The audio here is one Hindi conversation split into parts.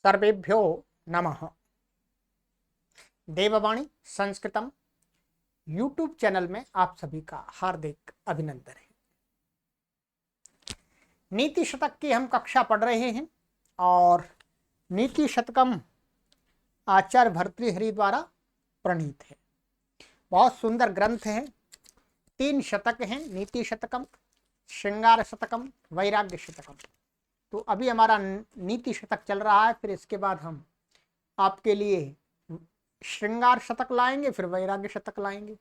सर्वेभ्यो नमः। देववाणी संस्कृतम यूट्यूब चैनल में आप सभी का हार्दिक अभिनंदन है। नीति शतक की हम कक्षा पढ़ रहे हैं और नीति शतकम आचार्य भर्तृहरि द्वारा प्रणीत है। बहुत सुंदर ग्रंथ है। 3 शतक हैं, नीति शतकम, श्रृंगार शतकम, वैराग्य शतकम। तो अभी हमारा नीति शतक चल रहा है, फिर इसके बाद हम आपके लिए श्रृंगार शतक लाएंगे, फिर वैराग्य शतक लाएंगे।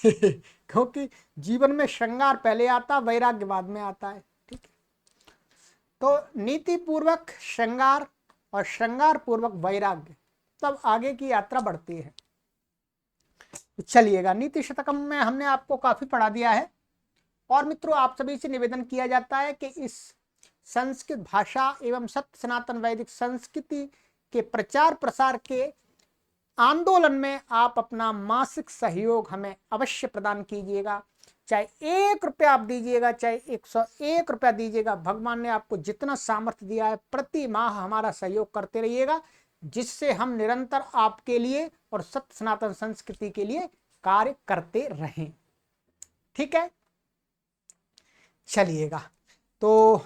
क्योंकि जीवन में श्रृंगार पहले आता, वैराग्य बाद में आता है। ठीक है, तो नीति पूर्वक श्रृंगार और श्रृंगार पूर्वक वैराग्य, तब आगे की यात्रा बढ़ती है। तो चलिएगा, नीति शतकम में हमने आपको काफी पढ़ा दिया है। और मित्रों, आप सभी से निवेदन किया जाता है कि इस संस्कृत भाषा एवं सत्य सनातन वैदिक संस्कृति के प्रचार प्रसार के आंदोलन में आप अपना मासिक सहयोग हमें अवश्य प्रदान कीजिएगा। चाहे 1 रुपया आप दीजिएगा, चाहे 101 रुपया दीजिएगा, भगवान ने आपको जितना सामर्थ्य दिया है प्रति माह हमारा सहयोग करते रहिएगा, जिससे हम निरंतर आपके लिए और सत्य सनातन संस्कृति के लिए कार्य करते रहें। ठीक है, चलिएगा। तो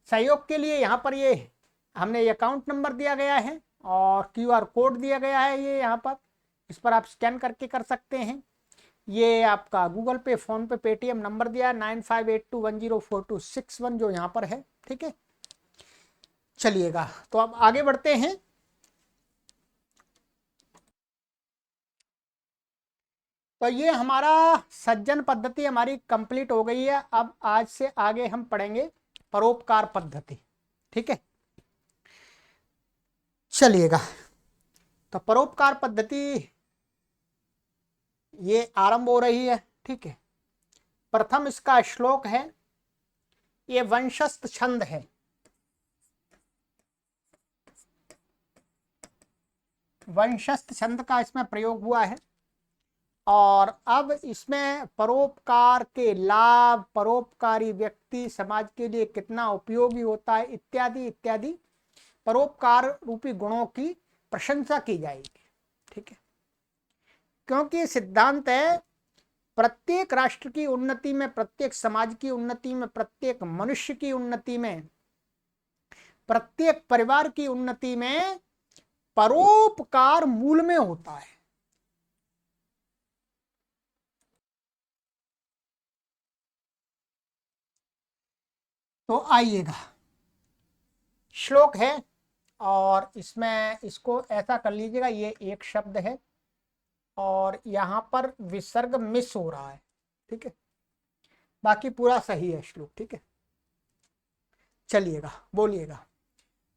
सहयोग के लिए यहाँ पर ये हमने अकाउंट नंबर दिया गया है और QR कोड दिया गया है, ये यहाँ पर, इस पर आप स्कैन करके कर सकते हैं। ये आपका गूगल पे, फोन पे, पेटीएम नंबर दिया है 9582104261 जो यहाँ पर है। ठीक है, चलिएगा, तो अब आगे बढ़ते हैं। तो ये हमारा सज्जन पद्धति हमारी कंप्लीट हो गई है। अब आज से आगे हम पढ़ेंगे परोपकार पद्धति। ठीक है, चलिएगा। तो परोपकार पद्धति ये आरंभ हो रही है। ठीक है, प्रथम इसका श्लोक है, ये वंशस्थ छंद है। वंशस्थ छंद का इसमें प्रयोग हुआ है और अब इसमें परोपकार के लाभ, परोपकारी व्यक्ति समाज के लिए कितना उपयोगी होता है, इत्यादि इत्यादि परोपकार रूपी गुणों की प्रशंसा की जाएगी। ठीक है, क्योंकि सिद्धांत है प्रत्येक राष्ट्र की उन्नति में, प्रत्येक समाज की उन्नति में, प्रत्येक मनुष्य की उन्नति में, प्रत्येक परिवार की उन्नति में परोपकार मूल में होता है। तो आइएगा, श्लोक है और इसमें इसको ऐसा कर लीजिएगा, ये एक शब्द है और यहां पर विसर्ग मिस हो रहा है। ठीक है, बाकी पूरा सही है श्लोक। ठीक है, चलिएगा, बोलिएगा।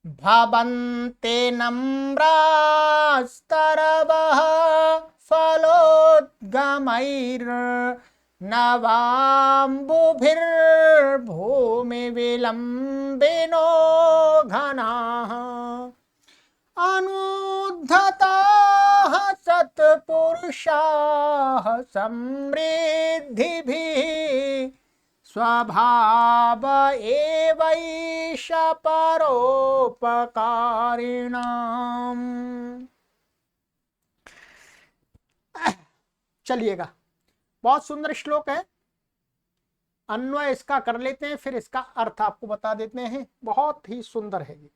भवन्ते नम्रास्तरवः फलोद्गमैर्नवाम्बुभिर्भूमि विलम्बिनो घनाः अनुद्धताः सत्पुरुषाः समृद्धिभिः स्वभाव एवैष परोपकारिणाम्। चलिएगा, बहुत सुंदर श्लोक है। अन्वय इसका कर लेते हैं, फिर इसका अर्थ आपको बता देते हैं। बहुत ही सुंदर है ये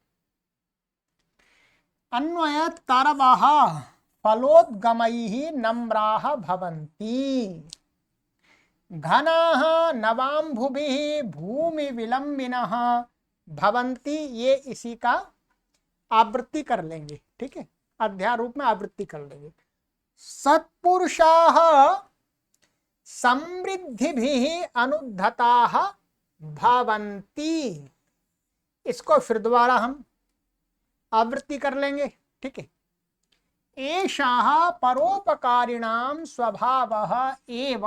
अन्वय। तरवाः फलोद्गमैः नम्राः भवन्ति, घनाः नवाम्भुभिः भूमि विलम्बिनः भवन्ति। ये इसी का आवृत्ति कर लेंगे। ठीक है, अध्याय रूप में आवृत्ति कर लेंगे। सत्पुरुषाः समृद्धिभिः अनुद्धताः भवन्ति, इसको फिर दोबारा हम आवृत्ति कर लेंगे। ठीक है, एषः परोपकारिणां स्वभावः एव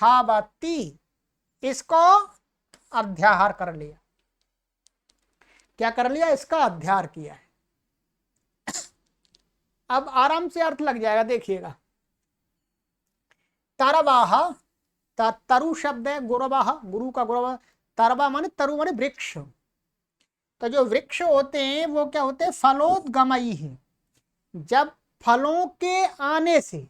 भावति, इसको अध्याहार कर लिया। क्या कर लिया? इसका अध्याहार किया है। अब आराम से अर्थ लग जाएगा, देखिएगा। तरवाह, तरु शब्द है, गुरवाह, गुरु का गुरवा। तरवा माने तरु माने वृक्ष, तो जो वृक्ष होते हैं वो क्या होते हैं, फलोद्गमयी है। जब फलों के आने से,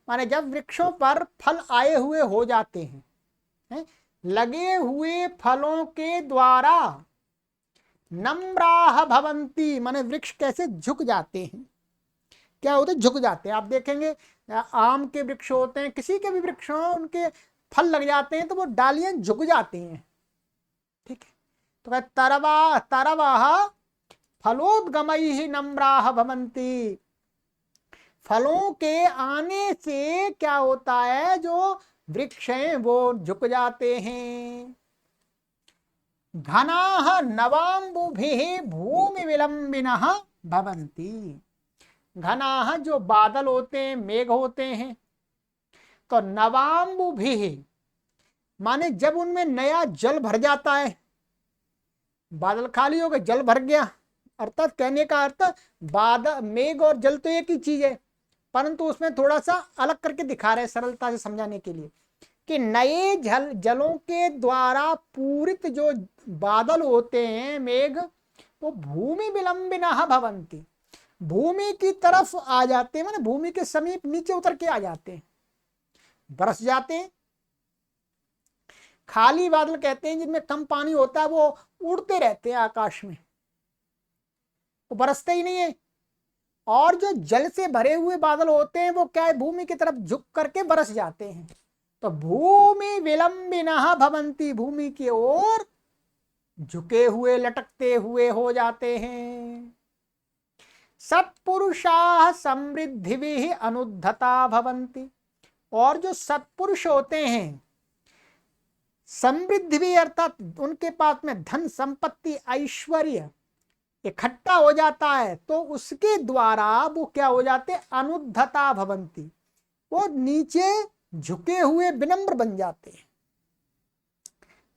माने जब वृक्षों पर फल आए हुए हो जाते हैं, लगे हुए फलों के द्वारा नम्राह भवंती, माने वृक्ष कैसे झुक जाते हैं, क्या होते हैं, झुक जाते हैं। आप देखेंगे आम के वृक्ष होते हैं, किसी के भी वृक्ष हो, उनके फल लग जाते हैं तो वो डालियां झुक जाती हैं। ठीक है, तो तरवाह फलोद्गमैः नम्राः भवन्ति। फलों के आने से क्या होता है, जो वृक्ष हैं वो झुक जाते हैं। घनाः नवाम्बुभिः भूमि विलंबिनः भवन्ति। घनाः जो बादल होते हैं, मेघ होते हैं, तो नवाम्बुभिः माने जब उनमें नया जल भर जाता है, बादल खाली हो गए, जल भर गया, अर्थात कहने का अर्थ बादल, मेघ और जल तो एक ही चीज है, परंतु उसमें थोड़ा सा अलग करके दिखा रहे हैं सरलता से समझाने के लिए कि नए जलों के द्वारा पूरित जो बादल होते हैं, मेघ, वो भूमि विलंबिनः भवन्ति, भूमि की तरफ आ जाते हैं, माने भूमि के समीप नीचे उतर के आ जाते हैं, बरस जाते हैं। खाली बादल कहते हैं जिनमें कम पानी होता है, वो उड़ते रहते हैं आकाश में, वो बरसते ही नहीं है। और जो जल से भरे हुए बादल होते हैं वो क्या है, भूमि की तरफ झुक करके बरस जाते हैं। तो भूमि विलंबिनः भवन्ति, भूमि की ओर झुके हुए, लटकते हुए हो जाते हैं। सत्पुरुषाः समृद्धिभिः अनुद्धता भवन्ति, और जो सत्पुरुष होते हैं, समृद्धि भी अर्थात उनके पास में धन संपत्ति ऐश्वर्य इकट्ठा हो जाता है, तो उसके द्वारा वो क्या हो जाते, अनुद्धता भवन्ति, वो नीचे झुके हुए विनम्र बन जाते हैं।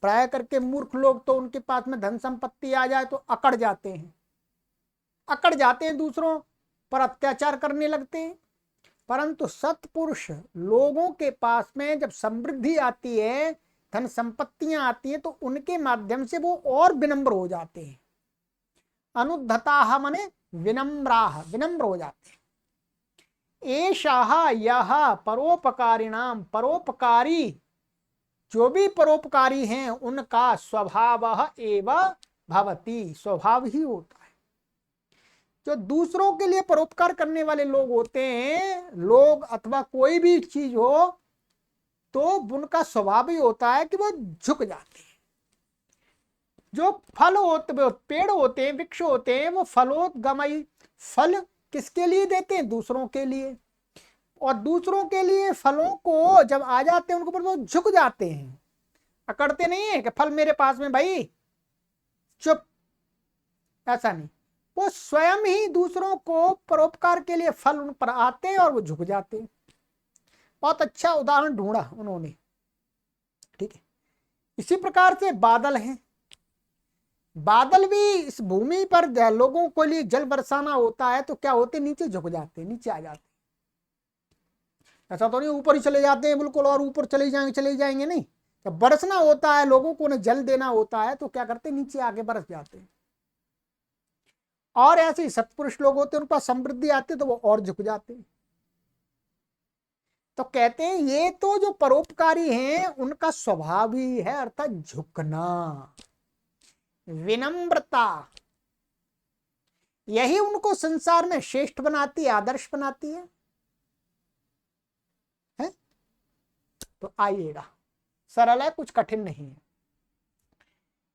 प्राय करके मूर्ख लोग तो उनके पास में धन संपत्ति आ जाए तो अकड़ जाते हैं, दूसरों पर अत्याचार करने लगते हैं। परंतु सत्पुरुष लोगों के पास में जब समृद्धि आती है, धन संपत्तियां आती हैं, तो उनके माध्यम से वो और विनम्र हो जाते हैं। अनुद्धताः माने विनम्राः, विनम्र हो जाते हैं। एषः यः परोपकारिणाम, परोपकारी जो भी परोपकारी हैं उनका स्वभावः एव भवति, स्वभाव ही होता है। जो दूसरों के लिए परोपकार करने वाले लोग होते हैं, लोग अथवा कोई भी चीज हो, तो उनका स्वभाव ही होता है कि वो झुक जाते हैं। जो फल होते, पेड़ होते हैं, वृक्ष होते हैं, वो फलोद्गमयी, फल किसके लिए देते हैं, दूसरों के लिए, और दूसरों के लिए फलों को जब आ जाते हैं उनके ऊपर वो झुक जाते हैं, अकड़ते नहीं है कि फल मेरे पास में भाई चुप, ऐसा नहीं, वो स्वयं ही दूसरों को परोपकार के लिए फल उन पर आते हैं और वो झुक जाते हैं। बहुत अच्छा उदाहरण ढूंढा उन्होंने। ठीक है, इसी प्रकार से बादल हैं, बादल भी इस भूमि पर लोगों को लिए जल बरसाना होता है तो क्या होते, नीचे झुक जाते हैं, नीचे आ जाते हैं। ऐसा तो नहीं ऊपर ही चले जाते हैं बिल्कुल और ऊपर चले जाएंगे नहीं। जब बरसना होता है, लोगों को उन्हें जल देना होता है, तो क्या करते हैं, नीचे आके बरस जाते हैं। और ऐसे ही सत्पुरुष लोग होते हैं, उनके पास समृद्धि आती है तो वो और झुक जाते हैं। तो कहते हैं ये तो जो परोपकारी हैं उनका स्वभाव ही है, अर्थात झुकना, विनम्रता, यही उनको संसार में श्रेष्ठ बनाती है, आदर्श बनाती है? तो आइएगा, सरल है, कुछ कठिन नहीं है।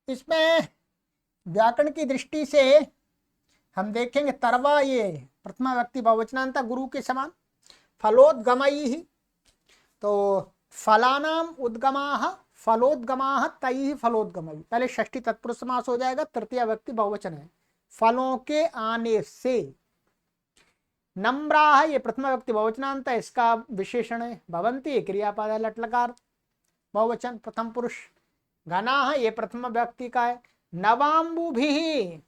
इसमें व्याकरण की दृष्टि से हम देखेंगे, तरवा ये प्रथमा व्यक्ति बहुवचनांत गुरु के समान, फलोद्गमयी, तो फलानाम उद्गमाः फलोद्गमाः तैः फलोद्गमयी, पहले षष्ठी तत्पुरुष समास हो जाएगा, तृतीय व्यक्ति बहुवचन है, फलों के आने से। नम्राः ये प्रथमा व्यक्ति बहुवचनांत, इसका विशेषण है भवन्ति, क्रियापद है लट लकार बहुवचन प्रथम पुरुष। घनाः ये प्रथम व्यक्ति का है। नवाम्बुभिः,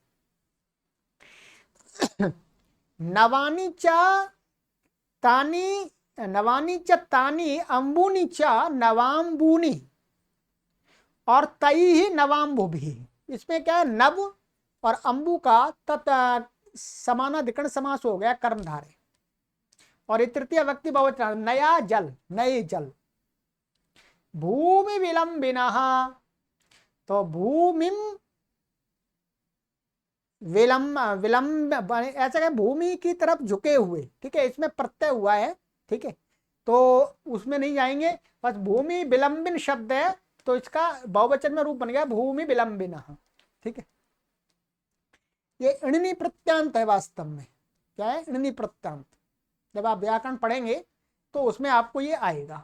नवानि च तानि, नवानि च तानि अम्बूनि च नवाम्बूनि, और तैः नवाम्बुभिः, इसमें क्या है, नव और अंबु का तत् समानाधिकरण समास हो गया कर्मधारय। और ये तृतीय व्यक्ति बहुवचन नया जल, नए जल। भूमि विलंबिनः, तो भूमिम विलंब विलंब ऐसा है, भूमि की तरफ झुके हुए, ठीक है, इसमें प्रत्यय हुआ है, ठीक है, तो उसमें नहीं जाएंगे, बस भूमि विलंबिन शब्द है तो इसका बहुवचन में रूप बन गया भूमि विलंबिनः, ठीक है। ये इणनी प्रत्यांत है वास्तव में। क्या है? इणनी प्रत्यांत। जब आप व्याकरण पढ़ेंगे तो उसमें आपको ये आएगा।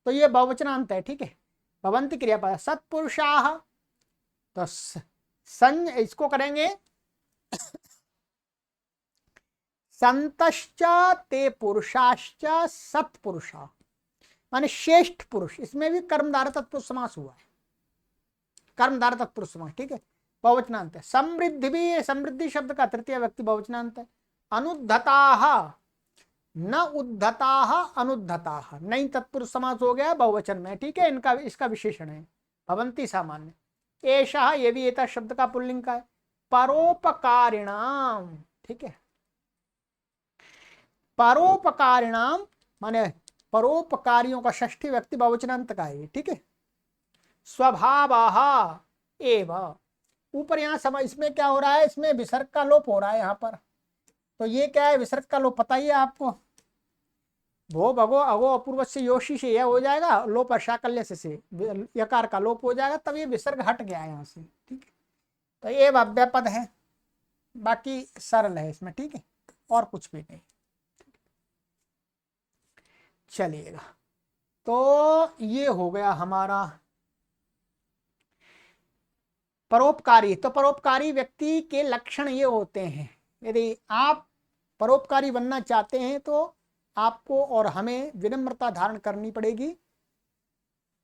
तो ये बहुवचनांत है, ठीक है। भवंती क्रियापद सत्पुरुषाः, तो सन इसको करेंगे संतश्च ते पुरुषाश्च सत्पुरुषा, माने श्रेष्ठ पुरुष। इसमें भी कर्मधारय तत्पुरुष समास हुआ है, कर्मधारय तत्पुरुष समास, ठीक है, बहुवचनांत है। समृद्धि भी, समृद्धि शब्द का तृतीय व्यक्ति बहुवचनांत है। अनुद्धताः, न उद्धताः अनुद्धताः, नहीं तत्पुरुष समास हो गया बहुवचन में, ठीक है, इनका इसका विशेषण है भवंती सामान्य। एषः, ये भी एता शब्द का पुल्लिंग का है। परोपकारिणाम, ठीक है, परोपकारिणाम माने परोपकारियों का षष्ठी व्यक्ति बहुवचनांत का है, ठीक है। स्वभावः एव, ऊपर यहाँ समय इसमें क्या हो रहा है, इसमें विसर्ग का लोप हो रहा है यहाँ पर। तो ये क्या है, विसर्ग का लोप पता ही है आपको। भो भगो अगो अपूर्व से योशी से यह हो जाएगा, लोप अशाकल्य से यकार का लोप हो जाएगा, तब ये विसर्ग हट गया है यहाँ से, ठीक है। तो ये अव्यय पद है, बाकी सरल है इसमें, ठीक है, और कुछ भी नहीं। चलिएगा, तो ये हो गया हमारा परोपकारी। तो परोपकारी व्यक्ति के लक्षण ये होते हैं। यदि आप परोपकारी बनना चाहते हैं तो आपको और हमें विनम्रता धारण करनी पड़ेगी,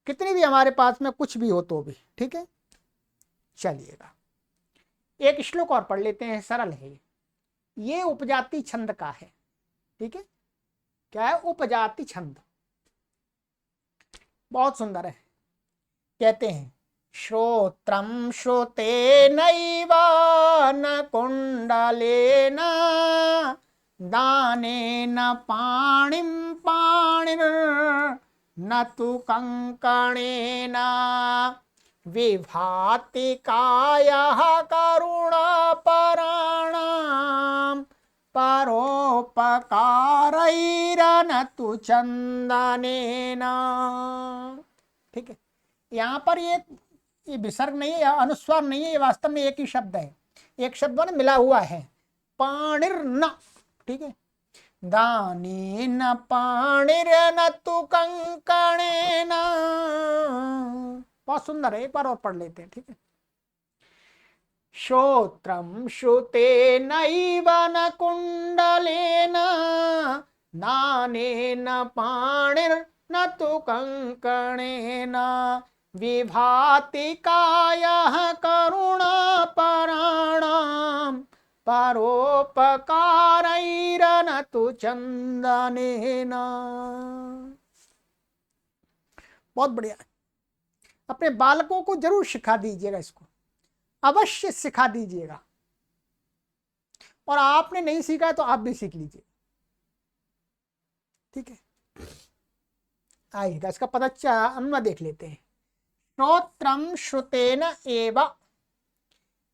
कितनी भी हमारे पास में कुछ भी हो तो भी, ठीक है। चलिएगा, एक श्लोक और पढ़ लेते हैं, सरल है ये उपजाति छंद का है, ठीक है। क्या है? उपजाति छंद, बहुत सुंदर है। कहते हैं श्रोत्रम श्रुतेनैव न कुंडलेन दानेन पाणिं पाणिर् न तु कंकणेन विभाति कायः करुणापराणां परोपकारैरन तु चंदनेन, ठीक है। यहाँ पर ये विसर्ग नहीं है, अनुस्वार नहीं है, ये वास्तव में एक ही शब्द है, एक शब्द ना मिला हुआ है, पाणिर्न, ठीक है। दानेन पाणिर्न तु कंकणेन, बहुत सुंदर है, एक बार और पढ़ लेते हैं, ठीक है। श्रोत्रम श्रुतेनैव न कुंडलेन दानेन पाणिर्न तु कंकणेन विभाति कायः करुणापराणां परोपकारैरन तु चंदनेन। बहुत बढ़िया। अपने बालकों को जरूर सिखा दीजिएगा, इसको अवश्य सिखा दीजिएगा, और आपने नहीं सीखा है तो आप भी सीख लीजिए, ठीक है। आइएगा, इसका पदच्छा अन्वय देख लेते हैं। श्रोत्रम श्रुतेन एव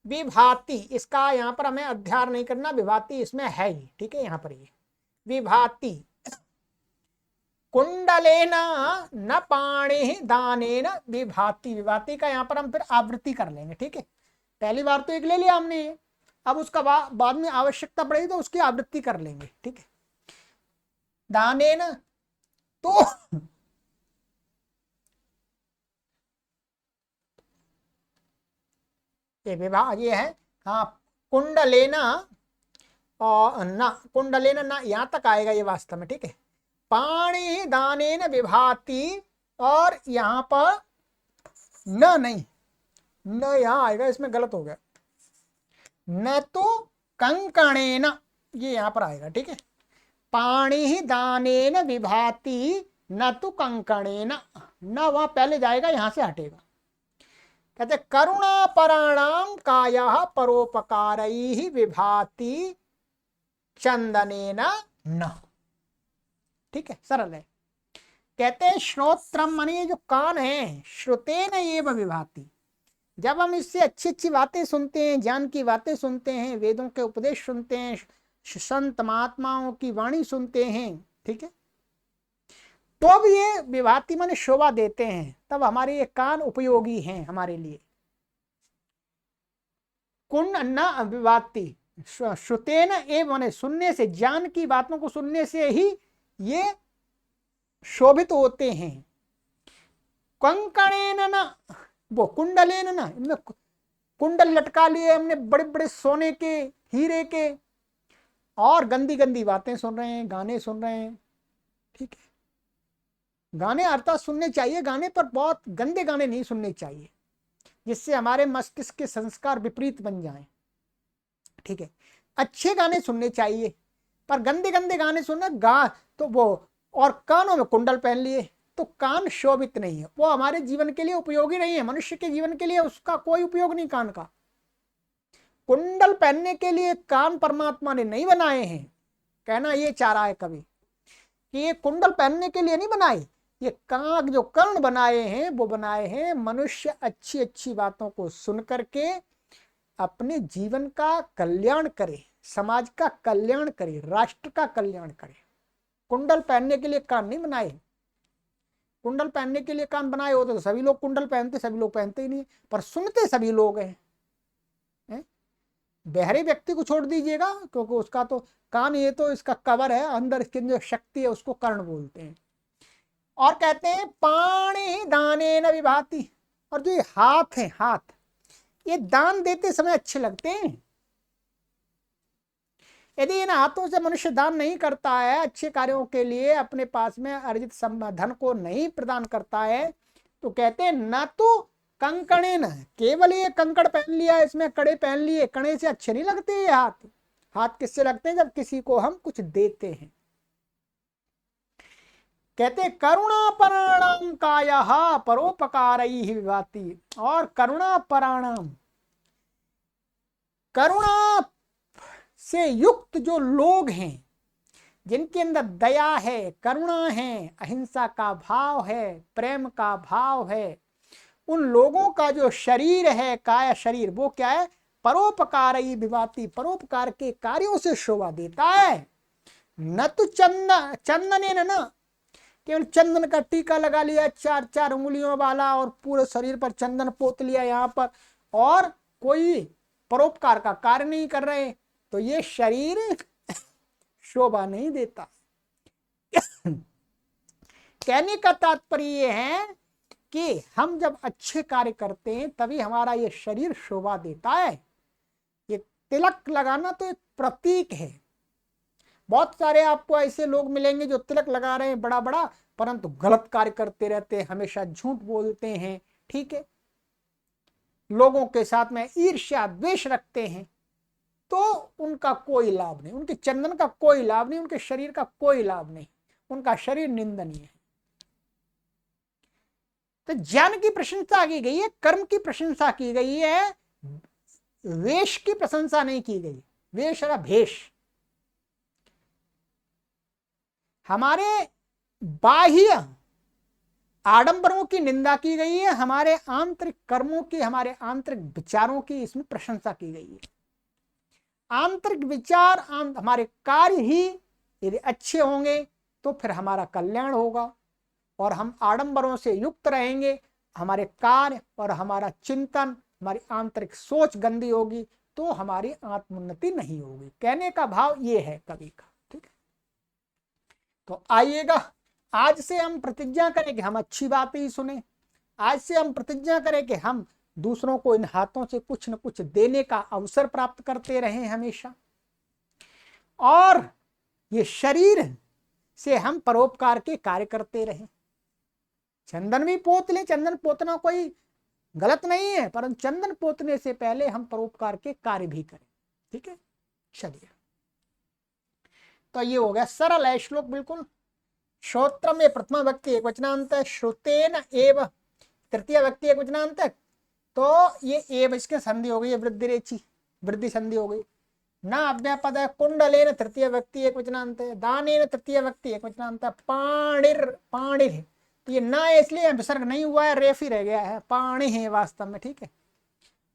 विभाति, इसका यहाँ पर हमें अध्यार नहीं करना, विभाति इसमें है ही, ठीक है। यहाँ पर ये विभाति कुंडलेन न पाणि दानेन विभाति, विभाति का यहाँ पर हम फिर आवृत्ति कर लेंगे, ठीक है। पहली बार तो एक ले लिया हमने, अब उसका बाद में आवश्यकता पड़ेगी तो उसकी आवृत्ति कर लेंगे, ठीक है। दानेन, तो ये विभाग ये है, हाँ, कुंडलेना और न, कुंडलेना ना यहाँ तक आएगा ये वास्तव में, ठीक है। पाणि दानेन विभाति, और यहाँ पर न नहीं, न यहाँ आएगा, इसमें गलत हो गया, न तो कंकणेन, ये यहाँ पर आएगा, ठीक है। पाणि दानेन विभाति न तो कंकणेन, न वहां पहले जाएगा, यहां से हटेगा। कहते करुणा पराणाम काया परोपकारैः विभाति चंदनेन न। ठीक है, सरल है। कहते हैं श्रोत्रम माने जो कान है, श्रुतेन एव विभाति। जब हम इससे अच्छी अच्छी बातें सुनते हैं, ज्ञान की बातें सुनते हैं, वेदों के उपदेश सुनते हैं, संत महात्माओं की वाणी सुनते हैं, ठीक है, तो अब ये विभाति माने शोभा देते हैं, तब हमारे ये कान उपयोगी हैं हमारे लिए। कुन न विभाति श्रुतेन एव माने सुनने से, ज्ञान की बातों को सुनने से ही ये शोभित होते हैं। कंकणेन न, वो कुंडलेन न, इनमें कुंडल लटका लिए हमने बड़े बड़े सोने के, हीरे के, और गंदी गंदी बातें सुन रहे हैं, गाने सुन रहे हैं। ठीक है, गाने अर्थात सुनने चाहिए, गाने पर बहुत गंदे गाने नहीं सुनने चाहिए जिससे हमारे मस्तिष्क के संस्कार विपरीत बन जाएं। ठीक है, अच्छे गाने सुनने चाहिए, पर गंदे गंदे गाने सुनना तो वो, और कानों में कुंडल पहन लिए तो कान शोभित नहीं है, वो हमारे जीवन के लिए उपयोगी नहीं है। मनुष्य के जीवन के लिए उसका कोई उपयोग नहीं कान का। कुंडल पहनने के लिए कान परमात्मा ने नहीं बनाए हैं। कहना ये चाह रहा है कभी कि ये कुंडल पहनने के लिए नहीं बनाए, ये कान जो कर्ण बनाए हैं वो बनाए हैं मनुष्य अच्छी अच्छी बातों को सुन करके अपने जीवन का कल्याण करे, समाज का कल्याण करे, राष्ट्र का कल्याण करे। कुंडल पहनने के लिए कान नहीं बनाए। कुंडल पहनने के लिए कान बनाए होते तो सभी लोग कुंडल पहनते, सभी लोग पहनते ही नहीं, पर सुनते सभी लोग हैं। बहरे व्यक्ति को छोड़ दीजिएगा, क्योंकि उसका तो कान, ये तो इसका कवर है, अंदर इसकी जो शक्ति है उसको कर्ण बोलते हैं। और कहते हैं पाणी दाने न विभाति, और जो ये हाथ है, हाथ ये दान देते समय अच्छे लगते हैं। यदि इन हाथों से मनुष्य दान नहीं करता है, अच्छे कार्यों के लिए अपने पास में अर्जित धन को नहीं प्रदान करता है, तो कहते हैं न तो कंकणे न, केवल ये कंकड़ पहन लिया, इसमें कड़े पहन लिए, कड़े से अच्छे नहीं लगते ये हाथ। हाथ किससे लगते हैं? जब किसी को हम कुछ देते हैं। कहते करुणा पराणाम कायः परोपकारैः विभाति, और करुणा पराणाम, करुणा से युक्त जो लोग हैं, जिनके अंदर दया है, करुणा है, अहिंसा का भाव है, प्रेम का भाव है, उन लोगों का जो शरीर है, काया शरीर, वो क्या है? परोपकारैः विभाति, परोपकार के कार्यों से शोभा देता है। न तो चंदनेन न, केवल चंदन का टीका लगा लिया 4-4 उंगलियों वाला और पूरे शरीर पर चंदन पोत लिया यहाँ पर, और कोई परोपकार का कार्य नहीं कर रहे, तो ये शरीर शोभा नहीं देता। कहने का तात्पर्य ये है कि हम जब अच्छे कार्य करते हैं तभी हमारा ये शरीर शोभा देता है। ये तिलक लगाना तो एक प्रतीक है। बहुत सारे आपको ऐसे लोग मिलेंगे जो तिलक लगा रहे हैं बड़ा बड़ा, परंतु गलत कार्य करते रहते हैं, हमेशा झूठ बोलते हैं, ठीक है, लोगों के साथ में ईर्ष्या द्वेष रखते हैं, तो उनका कोई लाभ नहीं, उनके चंदन का कोई लाभ नहीं, उनके शरीर का कोई लाभ नहीं, उनका शरीर निंदनीय है। तो ज्ञान की प्रशंसा की गई है, कर्म की प्रशंसा की गई है, वेश की प्रशंसा नहीं की गई। वेश या भेष, हमारे बाह्य आडंबरों की निंदा की गई है, हमारे आंतरिक कर्मों की, हमारे आंतरिक विचारों की इसमें प्रशंसा की गई है। आंतरिक विचार, हमारे कार्य ही यदि अच्छे होंगे तो फिर हमारा कल्याण होगा, और हम आडंबरों से युक्त रहेंगे, हमारे कार्य और हमारा चिंतन, हमारी आंतरिक सोच गंदी होगी तो हमारी आत्मोन्नति नहीं होगी। कहने का भाव ये है कवि का। ठीक है, तो आइएगा आज से हम प्रतिज्ञा करें कि हम अच्छी बातें ही सुने। आज से हम प्रतिज्ञा करें कि हम दूसरों को इन हाथों से कुछ न कुछ देने का अवसर प्राप्त करते रहें हमेशा, और ये शरीर से हम परोपकार के कार्य करते रहें। चंदन भी पोत लें, चंदन पोतना कोई गलत नहीं है, परंतु चंदन पोतने से पहले हम परोपकार के कार्य भी करें। ठीक है, चलिए, तो ये हो गया, सरल है श्लोक बिल्कुल। श्रोत्र में प्रथमा व्यक्ति एकवचनांत, श्रुतेन एव तृतीय व्यक्ति एकवचनांत, तो ये एव इसके संधि हो गई, वृद्धि रेची, वृद्धि संधि हो गई। न अव्यापद है, कुंडलेन तृतीय व्यक्ति एक वचनांत है, दानेन तृतीय व्यक्ति एक वचनांत है, पाणिर पाणिर है, तो ये ना इसलिए विसर्ग नहीं हुआ है, रेफ ही रह गया है, पाणि है वास्तव में, ठीक है।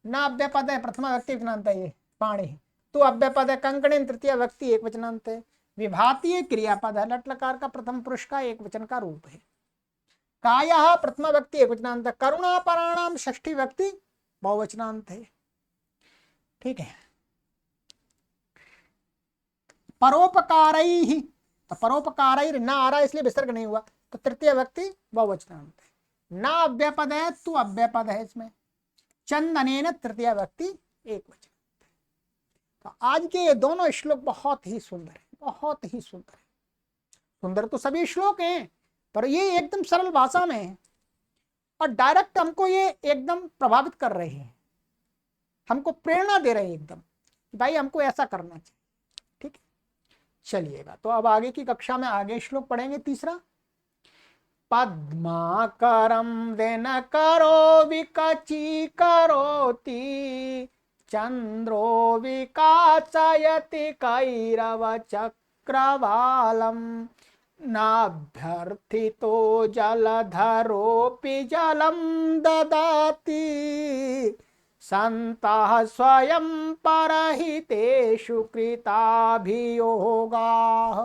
न अव्यापद है, प्रथमा व्यक्ति वचनांत है, ये पाणि है। तो अव्यापद है, कंकणेन तृतीय व्यक्ति एक वचनांत है। विभातीय क्रियापद है, लट लकार का प्रथम पुरुष का एक वचन का रूप है। काया प्रथमा व्यक्ति एक वचनांत है, करुणा पराणाम षष्ठी व्यक्ति बहुवचनांत है, ठीक है। परोपकारैः, तो परोपकारैः ना आ रहा इसलिए विसर्ग नहीं हुआ, तो तृतीय व्यक्ति बहुवचनांत है। ना अव्यापद है, तू अव्यापद है इसमें। चंदनेन तृतीय व्यक्ति एक वचन। तो आज के ये दोनों श्लोक बहुत ही सुंदर है, बहुत ही सुंदर है। सुंदर तो सभी श्लोक हैं, पर ये एकदम सरल भाषा में है और डायरेक्ट हमको ये एकदम प्रभावित कर रहे हैं, हमको प्रेरणा दे रहे हैं एकदम, भाई हमको ऐसा करना चाहिए, ठीक है। चलिएगा, तो अब आगे की कक्षा में आगे श्लोक पढ़ेंगे। तीसरा, पद्माकरम देन करो विकची करोति, चंद्रो विकासयति कैरव चक्रवालम, नाभ्यर्थितो जलधरोऽपि जलं ददाति, संतः स्वयं परहितेषु कृताभियोगाः।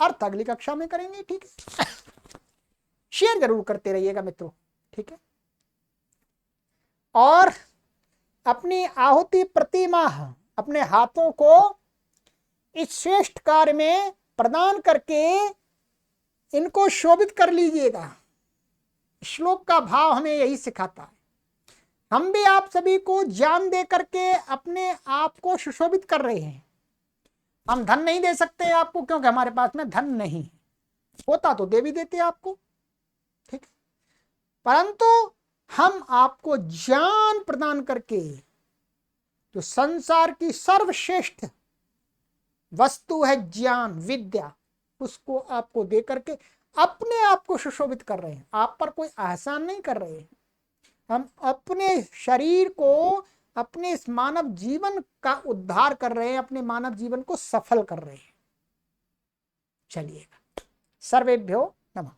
अर्थ अगली कक्षा में करेंगे, ठीक है। शेयर जरूर करते रहिएगा मित्रों, ठीक है। और अपनी आहुति प्रतिमाह अपने हाथों को इस श्रेष्ठ कार्य में प्रदान करके इनको शोभित कर लीजिएगा। श्लोक का भाव हमें यही सिखाता है। हम भी आप सभी को ज्ञान दे करके अपने आप को सुशोभित कर रहे हैं। हम धन नहीं दे सकते आपको, क्योंकि हमारे पास में धन नहीं है, होता तो दे भी देते आपको, ठीक, परंतु हम आपको ज्ञान प्रदान करके जो संसार की सर्वश्रेष्ठ वस्तु है ज्ञान विद्या, उसको आपको दे करके अपने आप को सुशोभित कर रहे हैं। आप पर कोई एहसान नहीं कर रहे हैं, हम अपने शरीर को, अपने इस मानव जीवन का उद्धार कर रहे हैं, अपने मानव जीवन को सफल कर रहे हैं। चलिएगा, सर्वेभ्यो नमः।